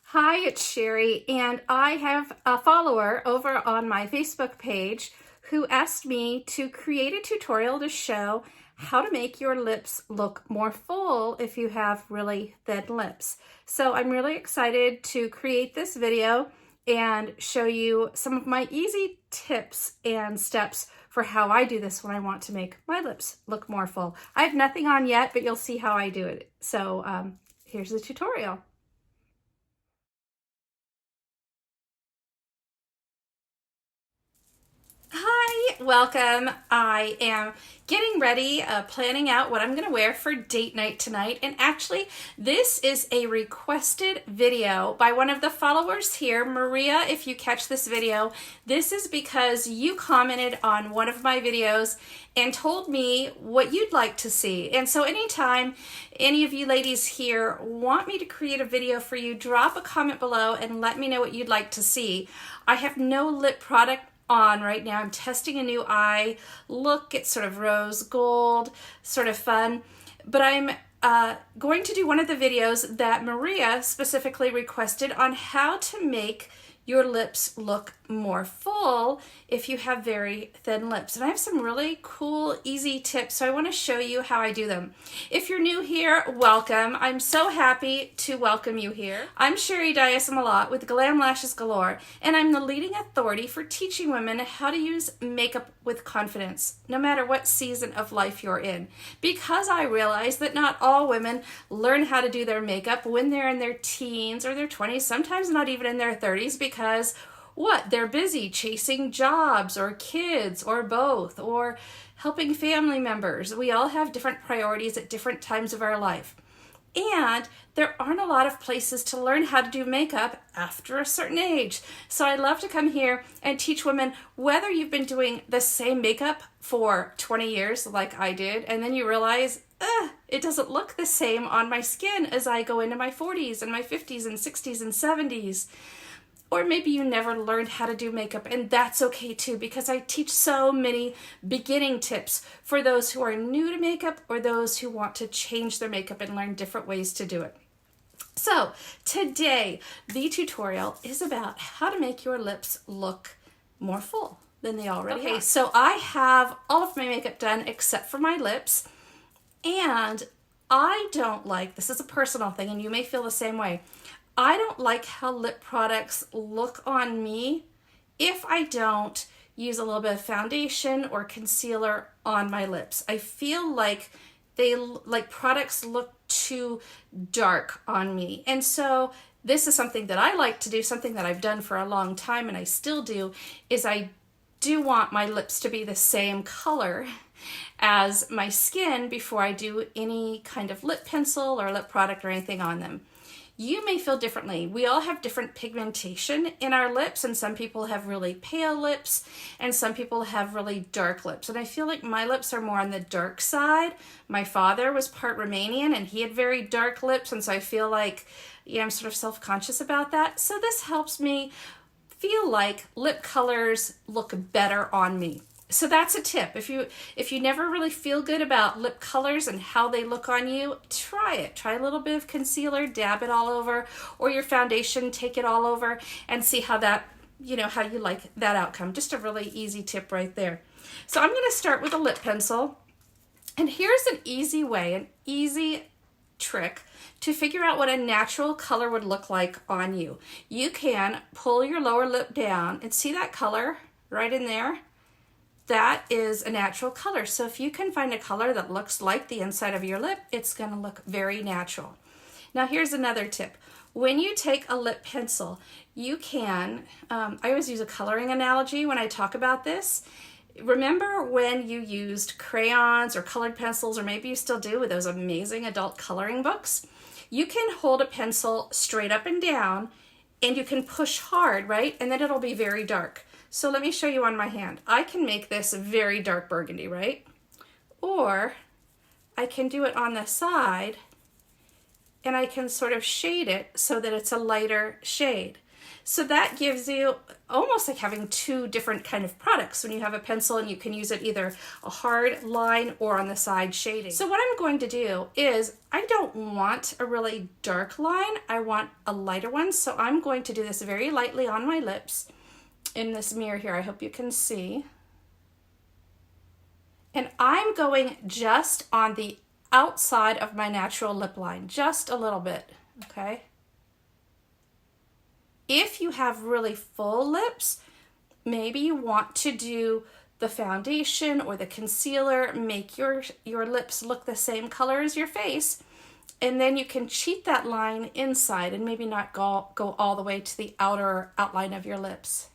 Hi, it's Sherry, and I have a follower over on my Facebook page who asked me to create a tutorial to show how to make your lips look more full if you have really thin lips. So I'm really excited to create this video and show you some of my easy tips and steps for how I do this when I want to make my lips look more full. I have nothing on yet, but you'll see how I do it. So here's the tutorial. Hi, welcome. I am getting ready, planning out what I'm going to wear for date night tonight. And actually, this is a requested video by one of the followers here, Maria. If you catch this video, this is because you commented on one of my videos and told me what you'd like to see. And so anytime any of you ladies here want me to create a video for you, drop a comment below and let me know what you'd like to see. I have no lip product on right now. I'm testing a new eye look. It's sort of rose gold, sort of fun. But I'm going to do one of the videos that Maria specifically requested on how to make your lips look more full if you have very thin lips. And I have some really cool, easy tips, so I want to show you how I do them. If you're new here, welcome. I'm so happy to welcome you here. I'm Sherry Dias-Malott with Glam Lashes Galore, and I'm the leading authority for teaching women how to use makeup with confidence, no matter what season of life you're in. Because I realize that not all women learn how to do their makeup when they're in their teens or their 20s, sometimes not even in their 30s, because they're busy chasing jobs or kids or both, or helping family members. We all have different priorities at different times of our life. And there aren't a lot of places to learn how to do makeup after a certain age. So I love to come here and teach women, whether you've been doing the same makeup for 20 years like I did, and then you realize, it doesn't look the same on my skin as I go into my 40s and my 50s and 60s and 70s. Or maybe you never learned how to do makeup, and that's okay too, because I teach so many beginning tips for those who are new to makeup or those who want to change their makeup and learn different ways to do it. So today, the tutorial is about how to make your lips look more full than they already are. So I have all of my makeup done except for my lips, and I don't like, this is a personal thing, and you may feel the same way, I don't like how lip products look on me if I don't use a little bit of foundation or concealer on my lips. I feel like products look too dark on me. And so this is something that I like to do, something that I've done for a long time and I still do, is I do want my lips to be the same color as my skin before I do any kind of lip pencil or lip product or anything on them. You may feel differently. We all have different pigmentation in our lips, and some people have really pale lips and some people have really dark lips. And I feel like my lips are more on the dark side. My father was part Romanian and he had very dark lips, and so I feel like, I'm sort of self-conscious about that. So this helps me feel like lip colors look better on me. So that's a tip. If you never really feel good about lip colors and how they look on you, try it. Try a little bit of concealer, dab it all over, or your foundation, take it all over, and see how that, how you like that outcome. Just a really easy tip right there. So I'm going to start with a lip pencil, and here's an easy way, an easy trick to figure out what a natural color would look like on you. You can pull your lower lip down and see that color right in there. That is a natural color. So if you can find a color that looks like the inside of your lip, it's going to look very natural. Now here's another tip. When you take a lip pencil, you can, I always use a coloring analogy when I talk about this. Remember when you used crayons or colored pencils, or maybe you still do with those amazing adult coloring books? You can hold a pencil straight up and down and you can push hard, right? And then it'll be very dark. So let me show you on my hand. I can make this very dark burgundy, right? Or I can do it on the side and I can sort of shade it so that it's a lighter shade. So that gives you almost like having two different kind of products when you have a pencil, and you can use it either a hard line or on the side shading. So what I'm going to do is, I don't want a really dark line, I want a lighter one. So I'm going to do this very lightly on my lips in this mirror here. I hope you can see. And I'm going just on the outside of my natural lip line, just a little bit, okay? If you have really full lips, maybe you want to do the foundation or the concealer, make your lips look the same color as your face, and then you can cheat that line inside and maybe not go all the way to the outer outline of your lips.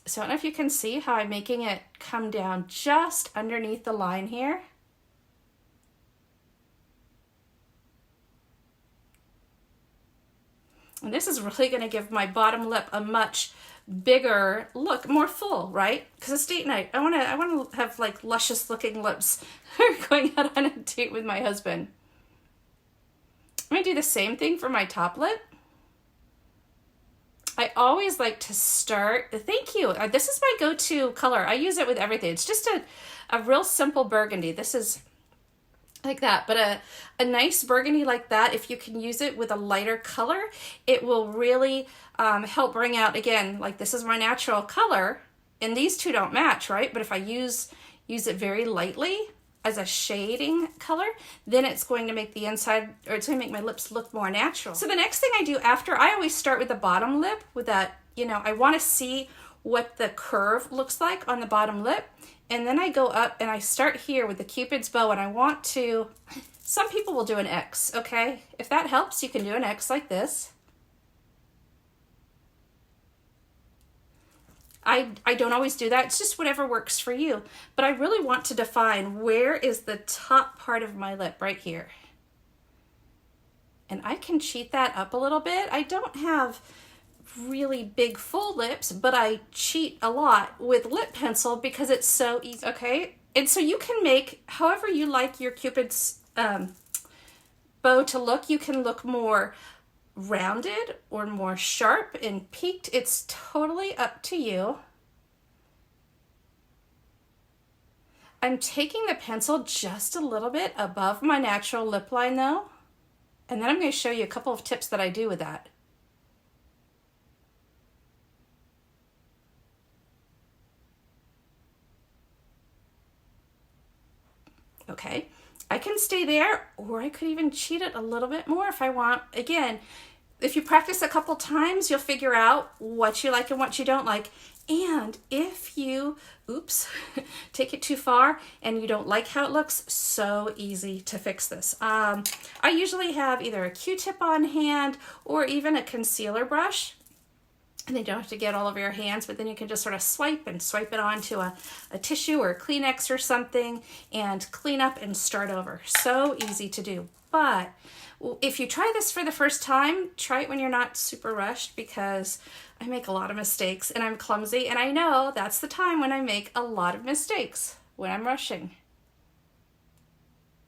So I don't know if you can see how I'm making it come down just underneath the line here. And this is really going to give my bottom lip a much bigger look, more full, right? Because it's date night. I want to have like luscious looking lips going out on a date with my husband. I'm going to do the same thing for my top lip. I always like to start, thank you. This is my go-to color. I use it with everything. It's just a real simple burgundy. This is like that, but a nice burgundy like that, if you can use it with a lighter color, it will really help bring out, again, like this is my natural color, and these two don't match, right? But if I use it very lightly as a shading color, then it's going to make the inside, or it's going to make my lips look more natural. So the next thing I do after, I always start with the bottom lip with that, you know, I want to see what the curve looks like on the bottom lip. And then I go up and I start here with the Cupid's bow, and I want to, some people will do an X, okay? If that helps, you can do an X like this. I don't always do that. It's just whatever works for you. But I really want to define where is the top part of my lip right here. And I can cheat that up a little bit. I don't have really big full lips, but I cheat a lot with lip pencil because it's so easy, okay? And so you can make however you like your Cupid's bow to look. You can look more rounded or more sharp and peaked. It's totally up to you. I'm taking the pencil just a little bit above my natural lip line though, and then I'm going to show you a couple of tips that I do with that. Okay, I can stay there, or I could even cheat it a little bit more if I want. Again, if you practice a couple times, you'll figure out what you like and what you don't like. And if you, take it too far and you don't like how it looks, so easy to fix this. I usually have either a Q-tip on hand or even a concealer brush. And they don't have to get all over your hands, but then you can just sort of swipe it onto a tissue or a Kleenex or something and clean up and start over. So easy to do. But if you try this for the first time, try it when you're not super rushed, because I make a lot of mistakes and I'm clumsy, and I know that's the time when I make a lot of mistakes, when I'm rushing.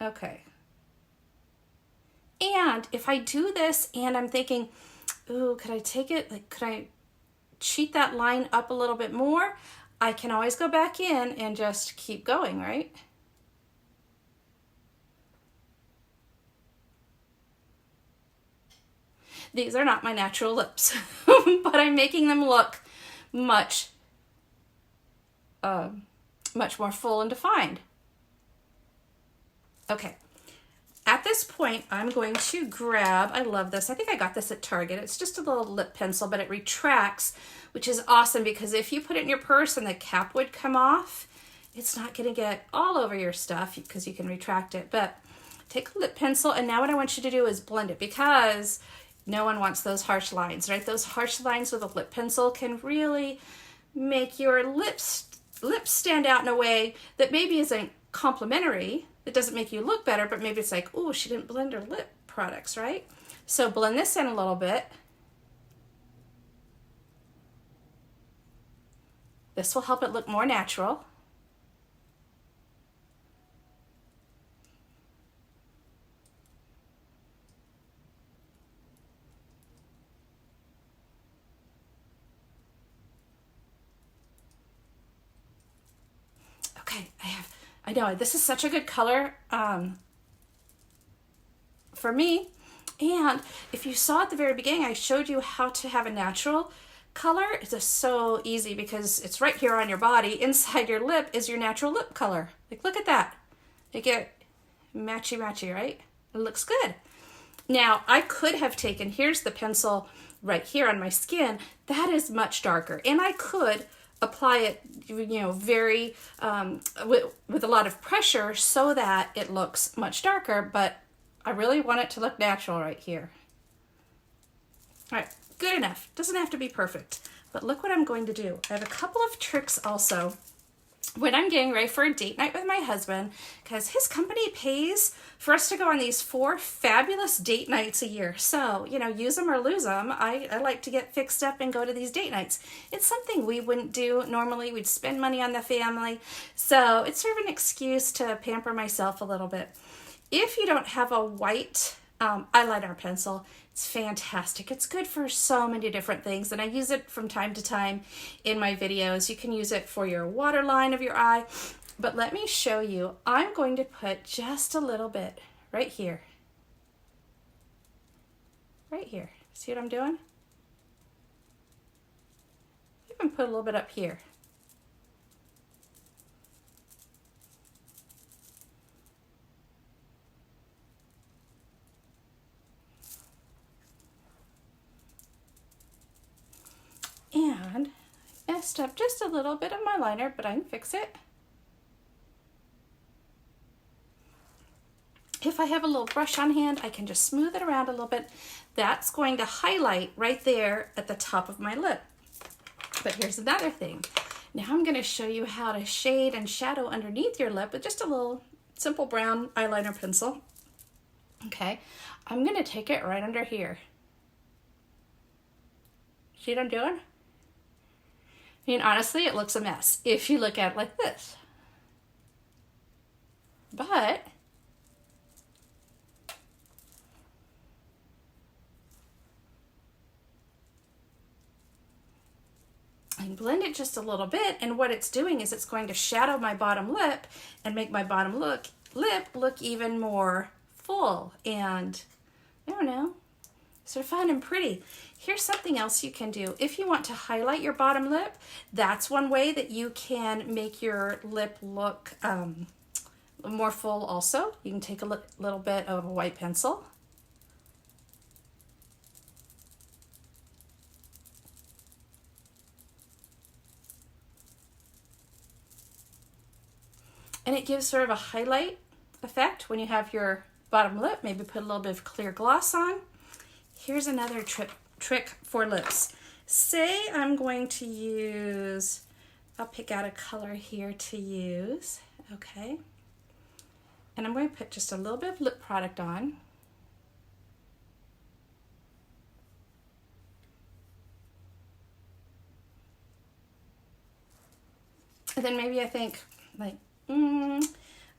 Okay. And if I do this and I'm thinking, ooh, could I take it? Like, could I cheat that line up a little bit more? I can always go back in and just keep going, right? These are not my natural lips, but I'm making them look much more full and defined. Okay. At this point, I'm going to grab, I love this. I think I got this at Target. It's just a little lip pencil, but it retracts, which is awesome because if you put it in your purse and the cap would come off, it's not going to get all over your stuff because you can retract it. But take a lip pencil, and now what I want you to do is blend it, because no one wants those harsh lines, right? Those harsh lines with a lip pencil can really make your lips stand out in a way that maybe isn't complimentary. It doesn't make you look better, but maybe it's like, oh, she didn't blend her lip products, right? So blend this in a little bit. This will help it look more natural. I know this is such a good color for me. And if you saw at the very beginning, I showed you how to have a natural color. It's just so easy because it's right here on your body. Inside your lip is your natural lip color. Like, look at that. They get matchy matchy, right? It looks good. Now, I could have taken, here's the pencil right here on my skin. That is much darker. And I could apply it, very, with a lot of pressure so that it looks much darker, but I really want it to look natural right here. All right, good enough. Doesn't have to be perfect, but look what I'm going to do. I have a couple of tricks also when I'm getting ready for a date night with my husband, because his company pays for us to go on these 4 fabulous date nights a year. So, use them or lose them. I like to get fixed up and go to these date nights. It's something we wouldn't do normally. We'd spend money on the family. So it's sort of an excuse to pamper myself a little bit. If you don't have a white eyeliner pencil, it's fantastic. It's good for so many different things, and I use it from time to time in my videos. You can use it for your waterline of your eye, but let me show you. I'm going to put just a little bit right here. Right here. See what I'm doing? You can put a little bit up here. And I messed up just a little bit of my liner, but I can fix it. If I have a little brush on hand, I can just smooth it around a little bit. That's going to highlight right there at the top of my lip. But here's another thing. Now I'm going to show you how to shade and shadow underneath your lip with just a little simple brown eyeliner pencil. Okay, I'm going to take it right under here. See what I'm doing? I mean, honestly, it looks a mess if you look at it like this. But I can blend it just a little bit, and what it's doing is it's going to shadow my bottom lip and make my bottom lip look even more full and, I don't know, sort of fun and pretty. Here's something else you can do. If you want to highlight your bottom lip, that's one way that you can make your lip look more full also. You can take a little bit of a white pencil. And it gives sort of a highlight effect when you have your bottom lip. Maybe put a little bit of clear gloss on. Here's another trick for lips. Say I'm going to use, I'll pick out a color here to use, okay? And I'm going to put just a little bit of lip product on. And then maybe I think like,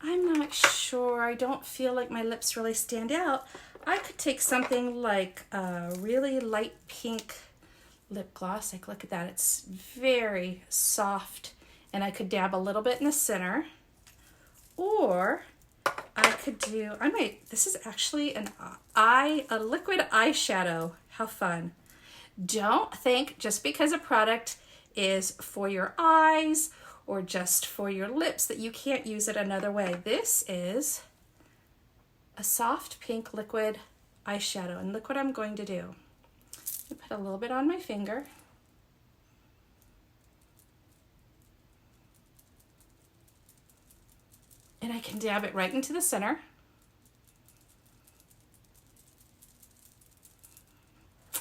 I'm not sure, I don't feel like my lips really stand out. I could take something like a really light pink lip gloss. Like, look at that, it's very soft, and I could dab a little bit in the center. Or I could do, this is actually a liquid eyeshadow. How fun. Don't think just because a product is for your eyes or just for your lips that you can't use it another way. This is a soft pink liquid eyeshadow, and look what I'm going to do. I put a little bit on my finger. And I can dab it right into the center.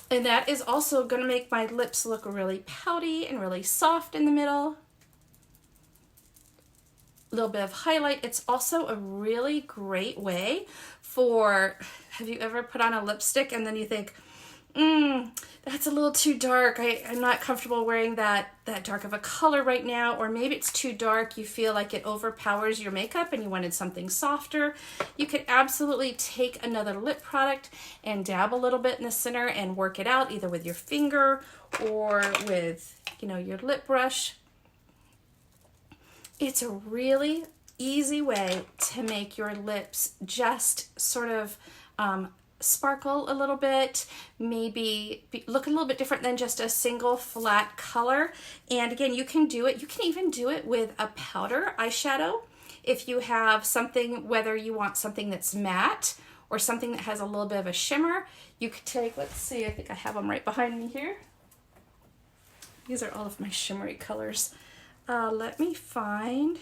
And that is also going to make my lips look really pouty and really soft in the middle. A little bit of highlight. It's also a really great way for, have you ever put on a lipstick and then you think, that's a little too dark. I'm not comfortable wearing that dark of a color right now, or maybe it's too dark. You feel like it overpowers your makeup and you wanted something softer. You could absolutely take another lip product and dab a little bit in the center and work it out either with your finger or with, your lip brush. It's a really easy way to make your lips just sort of sparkle a little bit, maybe look a little bit different than just a single flat color. And again, you can do it. You can even do it with a powder eyeshadow. If you have something, whether you want something that's matte or something that has a little bit of a shimmer, you could take, let's see, I think I have them right behind me here. These are all of my shimmery colors. Let me find,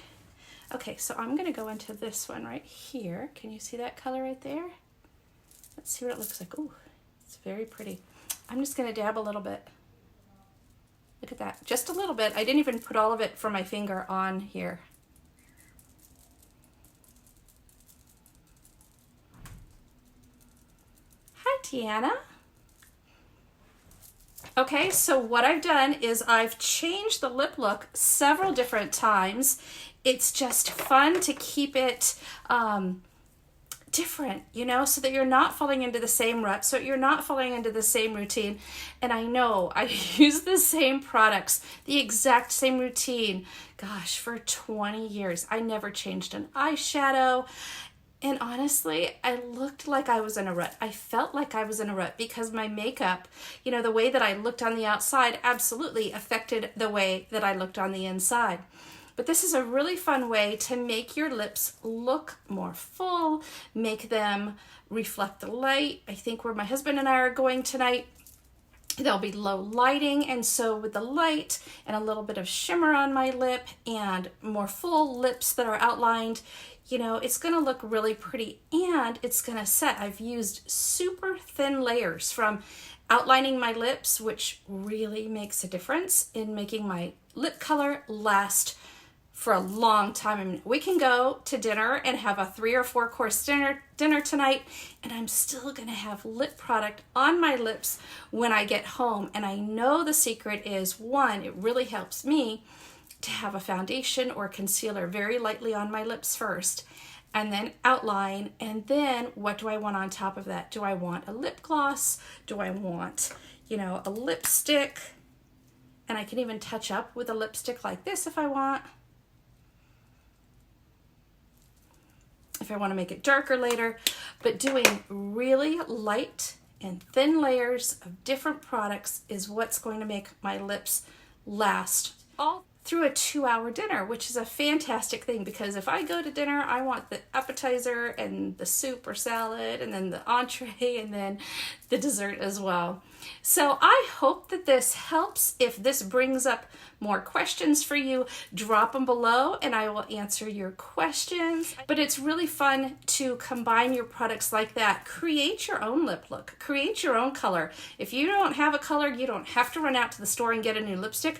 okay, so I'm gonna go into this one right here. Can you see that color right there? Let's see what it looks like. Oh, it's very pretty. I'm just gonna dab a little bit. Look at that, just a little bit. I didn't even put all of it from my finger on here. Hi, Deanna. Okay, so what I've done is I've changed the lip look several different times. It's just fun to keep it different, you know, so that you're not falling into the same rut, so you're not falling into the same routine. And I know I use the same products, the exact same routine, gosh, for 20 years. I never changed an eyeshadow. And honestly, I looked like I was in a rut. I felt like I was in a rut because my makeup, you know, the way that I looked on the outside absolutely affected the way that I looked on the inside. But this is a really fun way to make your lips look more full, make them reflect the light. I think where my husband and I are going tonight, there'll be low lighting, and so with the light and a little bit of shimmer on my lip and more full lips that are outlined, you know, it's gonna look really pretty and it's gonna set. I've used super thin layers from outlining my lips, which really makes a difference in making my lip color last for a long time. I mean, we can go to dinner and have a 3 or 4 course dinner tonight, and I'm still gonna have lip product on my lips when I get home. And I know the secret is, one, it really helps me to have a foundation or concealer very lightly on my lips first, and then outline, and then what do I want on top of that? Do I want a lip gloss? Do I want, you know, a lipstick? And I can even touch up with a lipstick like this if I want. If I want to make it darker later, but doing really light and thin layers of different products is what's going to make my lips last all through a 2-hour dinner, which is a fantastic thing, because if I go to dinner, I want the appetizer and the soup or salad and then the entree and then the dessert as well. So I hope that this helps. If this brings up more questions for you, drop them below and I will answer your questions. But it's really fun to combine your products like that. Create your own lip look, create your own color. If you don't have a color, you don't have to run out to the store and get a new lipstick.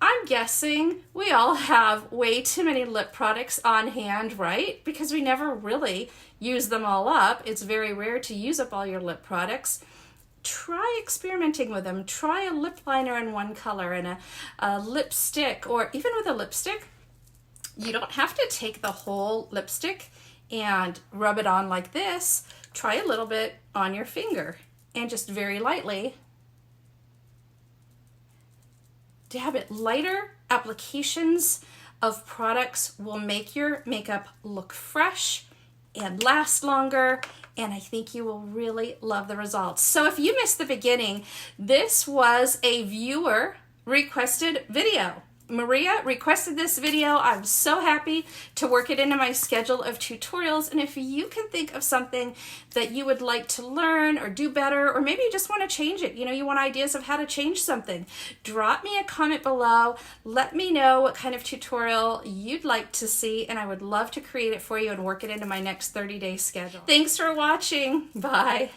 I'm guessing we all have way too many lip products on hand, right? Because we never really use them all up. It's very rare to use up all your lip products. Try experimenting with them. Try a lip liner in one color and a lipstick, or even with a lipstick, you don't have to take the whole lipstick and rub it on like this. Try a little bit on your finger and just very lightly dab it. Lighter applications of products will make your makeup look fresh and last longer, and I think you will really love the results. So if you missed the beginning, this was a viewer requested video. Maria requested this video. I'm so happy to work it into my schedule of tutorials. And if you can think of something that you would like to learn or do better, or maybe you just want to change it, you know, you want ideas of how to change something, drop me a comment below. Let me know what kind of tutorial you'd like to see, and I would love to create it for you and work it into my next 30-day schedule. Thanks for watching. Bye.